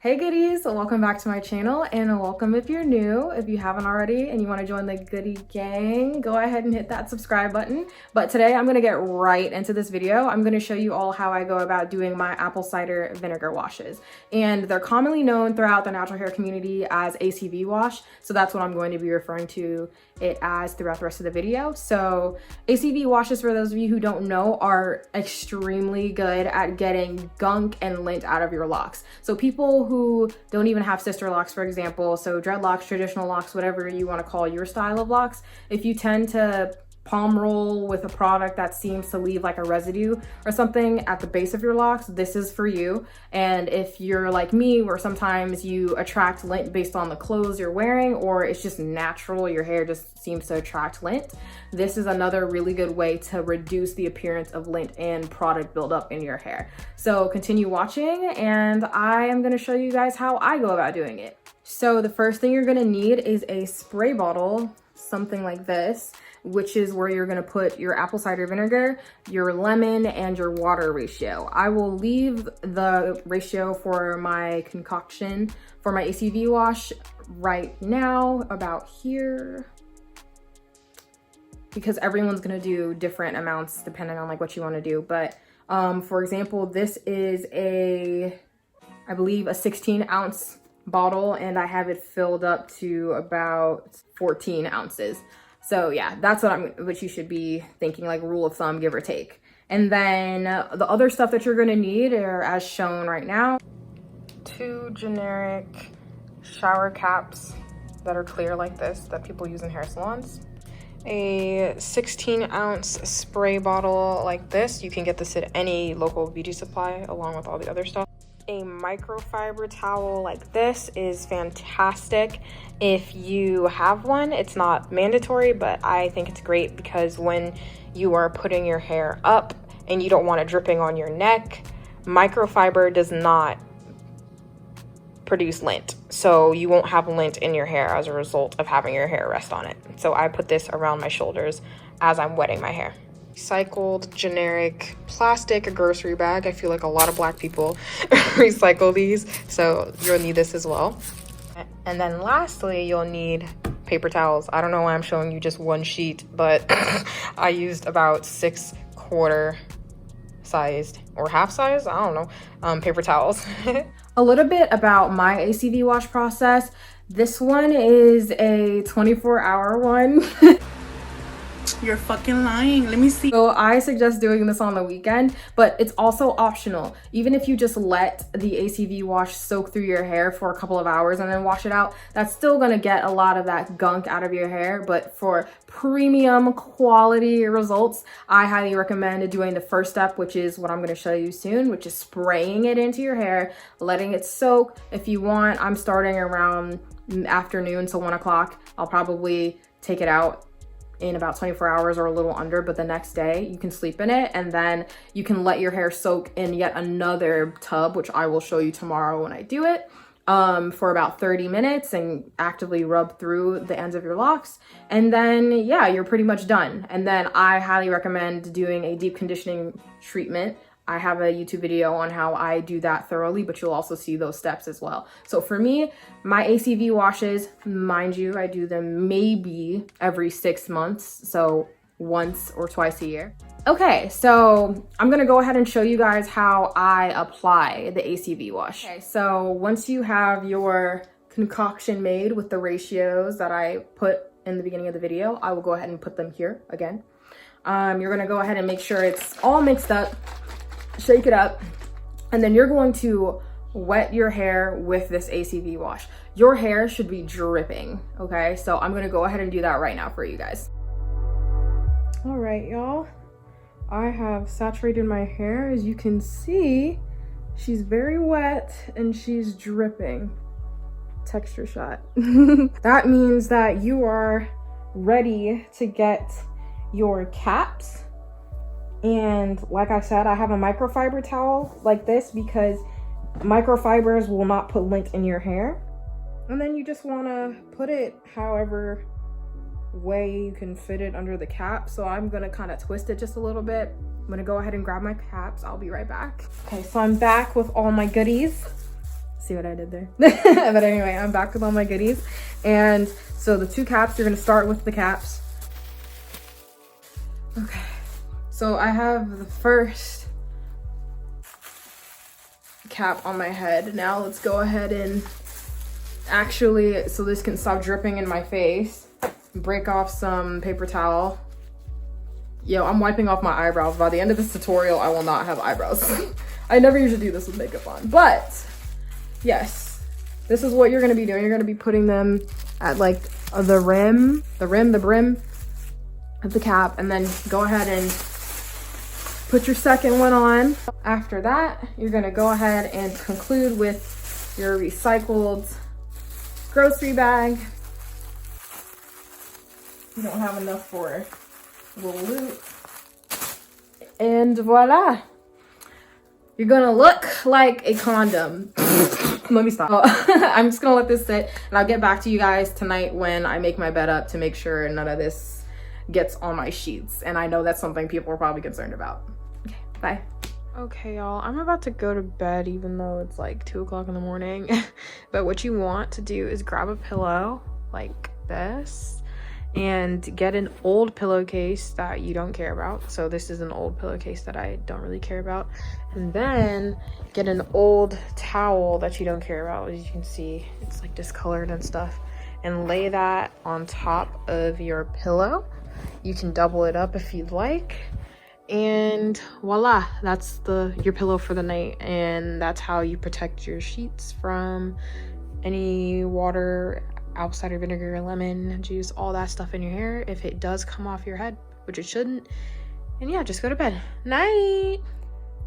Hey goodies, welcome back to my channel, and welcome if you're new. If you haven't already and you want to join the goodie gang, go ahead and hit that subscribe button. But today I'm going to get right into this video. I'm going to show you all how I go about doing my apple cider vinegar washes, and they're commonly known throughout the natural hair community as ACV Wash, so that's what I'm going to be referring to it as throughout the rest of the video. So ACV washes, for those of you who don't know, are extremely good at getting gunk and lint out of your locks. So people who don't even have Sisterlocks, for example, so dreadlocks, traditional locks, whatever you want to call your style of locks, if you tend to palm roll with a product that seems to leave like a residue or something at the base of your locks, this is for you. And if you're like me, where sometimes you attract lint based on the clothes you're wearing, or it's just natural, your hair just seems to attract lint, this is another really good way to reduce the appearance of lint and product buildup in your hair. So continue watching, and I am going to show you guys how I go about doing it. So the first thing you're going to need is a spray bottle, something like this, which is where you're going to put your apple cider vinegar, your lemon, and your water ratio. I will leave the ratio for my concoction for my ACV wash right now about here, because everyone's going to do different amounts depending on like what you want to do. But for example, this is I believe a 16-ounce bottle, and I have it filled up to about 14 ounces. So yeah, that's what you should be thinking, like rule of thumb, give or take. And then the other stuff that you're gonna need are as shown right now. 2 generic shower caps that are clear like this that people use in hair salons. A 16-ounce spray bottle like this. You can get this at any local beauty supply along with all the other stuff. A microfiber towel like this is fantastic if you have one. It's not mandatory, but I think it's great because when you are putting your hair up and you don't want it dripping on your neck, microfiber does not produce lint, so you won't have lint in your hair as a result of having your hair rest on it. So I put this around my shoulders as I'm wetting my hair. Recycled generic plastic grocery bag. I feel like a lot of black people recycle these, so you'll need this as well. And then lastly, you'll need paper towels. I don't know why I'm showing you just one sheet, but I used about 6/4 sized or half size, I don't know, paper towels. A little bit about my ACV wash process. This one is a 24-hour one. You're fucking lying. Let me see. So I suggest doing this on the weekend, but it's also optional. Even if you just let the ACV wash soak through your hair for a couple of hours and then wash it out, that's still gonna get a lot of that gunk out of your hair. But for premium quality results, I highly recommend doing the first step, which is what I'm gonna show you soon, which is spraying it into your hair, letting it soak. If you want, I'm starting around afternoon, so 1 o'clock. I'll probably take it out in about 24 hours or a little under, but the next day you can sleep in it, and then you can let your hair soak in yet another tub, which I will show you tomorrow when I do it, for about 30 minutes and actively rub through the ends of your locks. And then yeah, you're pretty much done. And then I highly recommend doing a deep conditioning treatment. I have a YouTube video on how I do that thoroughly, but you'll also see those steps as well. So for me, my ACV washes, mind you, I do them maybe every 6 months, so once or twice a year. Okay, so I'm gonna go ahead and show you guys how I apply the ACV wash. Okay, so once you have your concoction made with the ratios that I put in the beginning of the video, I will go ahead and put them here again. You're gonna go ahead and make sure it's all mixed up, shake it up, and then you're going to wet your hair with this ACV wash. Your hair should be dripping, okay? So I'm gonna go ahead and do that right now for you guys. All right, y'all. I have saturated my hair. As you can see, she's very wet and she's dripping. Texture shot. That means that you are ready to get your caps. And like I said, I have a microfiber towel like this because microfibers will not put lint in your hair. And then you just want to put it however way you can fit it under the cap. So I'm going to kind of twist it just a little bit. I'm going to go ahead and grab my caps. I'll be right back. Okay, so I'm back with all my goodies. See what I did there? But anyway, I'm back with all my goodies. And so the 2 caps, you're gonna start with the caps. Okay, so I have the first cap on my head. Now let's go ahead and actually, so this can stop dripping in my face, break off some paper towel. Yo, I'm wiping off my eyebrows. By the end of this tutorial, I will not have eyebrows. I never usually do this with makeup on, but yes, this is what you're gonna be doing. You're gonna be putting them at like the brim of the cap, and then go ahead and put your second one on. After that, you're gonna go ahead and conclude with your recycled grocery bag. You don't have enough for a little loop. And voila. You're gonna look like a condom. Let me stop. I'm just gonna let this sit, and I'll get back to you guys tonight when I make my bed up to make sure none of this gets on my sheets. And I know that's something people are probably concerned about. Okay, bye. Okay, y'all, I'm about to go to bed even though it's like 2 o'clock in the morning. But what you want to do is grab a pillow like this and get an old pillowcase that you don't care about. So this is an old pillowcase that I don't really care about. And then get an old towel that you don't care about. As you can see, it's like discolored and stuff. And lay that on top of your pillow. You can double it up if you'd like. And voila, that's your pillow for the night. And that's how you protect your sheets from any water, apple cider vinegar, lemon juice, all that stuff in your hair if it does come off your head, which it shouldn't. And yeah, just go to bed. Night.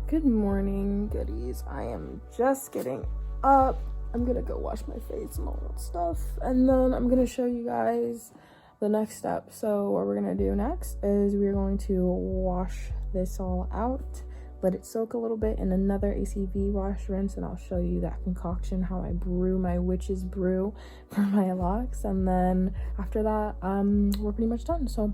Good morning, goodies. I am just getting up. I'm gonna go wash my face and all that stuff, and then I'm gonna show you guys the next step. So what we're gonna do next is we're going to wash this all out, let it soak a little bit in another ACV wash rinse, and I'll show you that concoction, how I brew my witch's brew for my locks. And then after that, we're pretty much done. So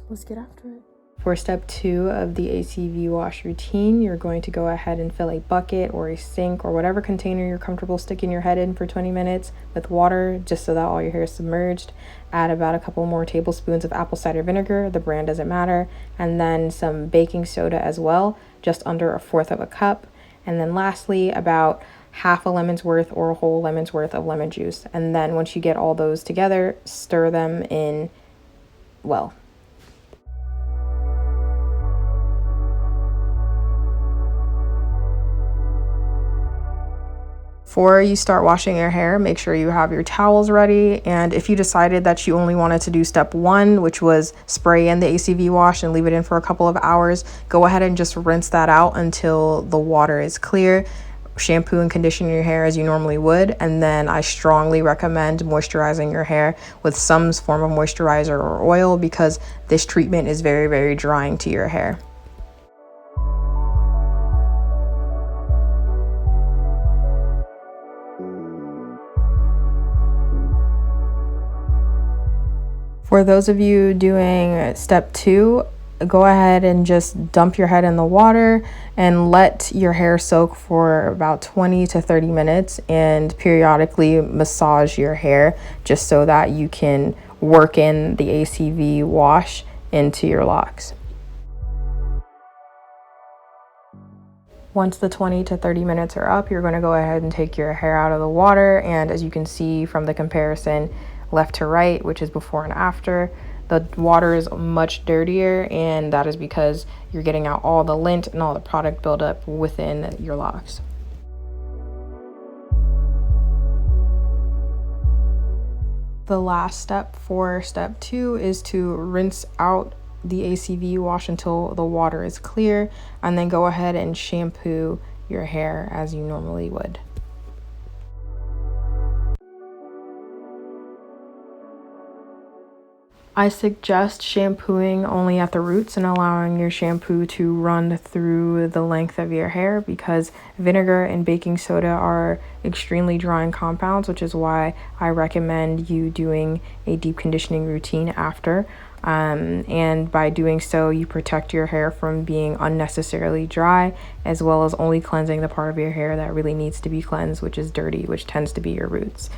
let's get after it. For step 2 of the ACV wash routine, you're going to go ahead and fill a bucket or a sink or whatever container you're comfortable sticking your head in for 20 minutes with water, just so that all your hair is submerged. Add about a couple more tablespoons of apple cider vinegar, the brand doesn't matter, and then some baking soda as well, just under 1/4 of a cup. And then lastly, about half a lemon's worth or a whole lemon's worth of lemon juice. And then once you get all those together, stir them in well. Before you start washing your hair, make sure you have your towels ready. And if you decided that you only wanted to do step 1, which was spray in the ACV wash and leave it in for a couple of hours, go ahead and just rinse that out until the water is clear. Shampoo and condition your hair as you normally would. And then I strongly recommend moisturizing your hair with some form of moisturizer or oil, because this treatment is very, very drying to your hair. For those of you doing step 2, go ahead and just dump your head in the water and let your hair soak for about 20 to 30 minutes, and periodically massage your hair just so that you can work in the ACV wash into your locks. Once the 20 to 30 minutes are up, you're going to go ahead and take your hair out of the water, and as you can see from the comparison left to right, which is before and after, the water is much dirtier, and that is because you're getting out all the lint and all the product buildup within your locks. The last step for step 2 is to rinse out the ACV wash until the water is clear, and then go ahead and shampoo your hair as you normally would. I suggest shampooing only at the roots and allowing your shampoo to run through the length of your hair, because vinegar and baking soda are extremely drying compounds, which is why I recommend you doing a deep conditioning routine after. And by doing so, you protect your hair from being unnecessarily dry, as well as only cleansing the part of your hair that really needs to be cleansed, which is dirty, which tends to be your roots.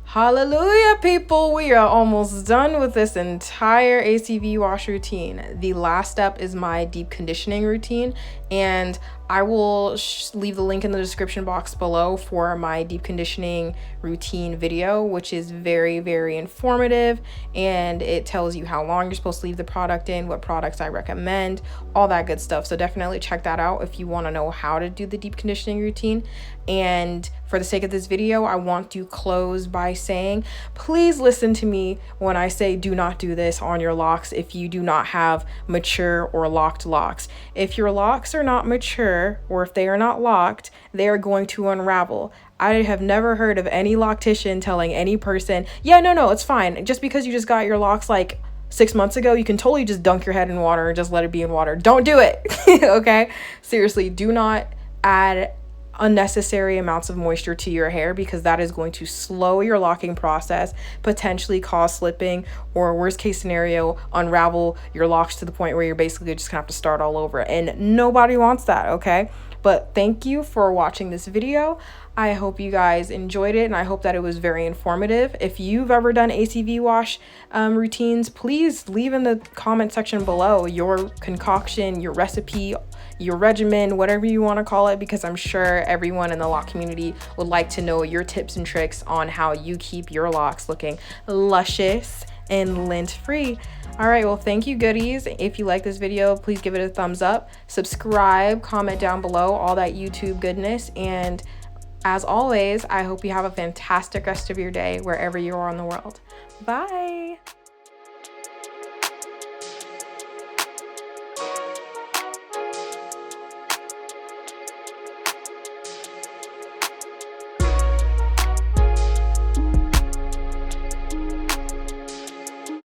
Hallelujah, people! We are almost done with this entire ACV wash routine. The last step is my deep conditioning routine, and I will leave the link in the description box below for my deep conditioning routine video, which is very, very informative, and it tells you how long you're supposed to leave the product in, what products I recommend, all that good stuff. So definitely check that out if you want to know how to do the deep conditioning routine. And for the sake of this video, I want to close by saying, please listen to me when I say do not do this on your locks if you do not have mature or locked locks. If your locks are not mature, or if they are not locked, they are going to unravel. I have never heard of any loctician telling any person, yeah, no, it's fine. Just because you just got your locks like 6 months ago, you can totally just dunk your head in water and just let it be in water. Don't do it. Okay? Seriously, do not add unnecessary amounts of moisture to your hair, because that is going to slow your locking process, potentially cause slipping, or worst case scenario, unravel your locks to the point where you're basically just gonna have to start all over, and nobody wants that. Okay? But thank you for watching this video. I hope you guys enjoyed it, and I hope that it was very informative. If you've ever done ACV wash routines, please leave in the comment section below your concoction, your recipe, your regimen, whatever you want to call it, because I'm sure everyone in the lock community would like to know your tips and tricks on how you keep your locks looking luscious and lint free. All right, well, thank you, goodies. If you like this video, please give it a thumbs up, subscribe, comment down below, all that YouTube goodness. And as always, I hope you have a fantastic rest of your day wherever you are in the world. Bye.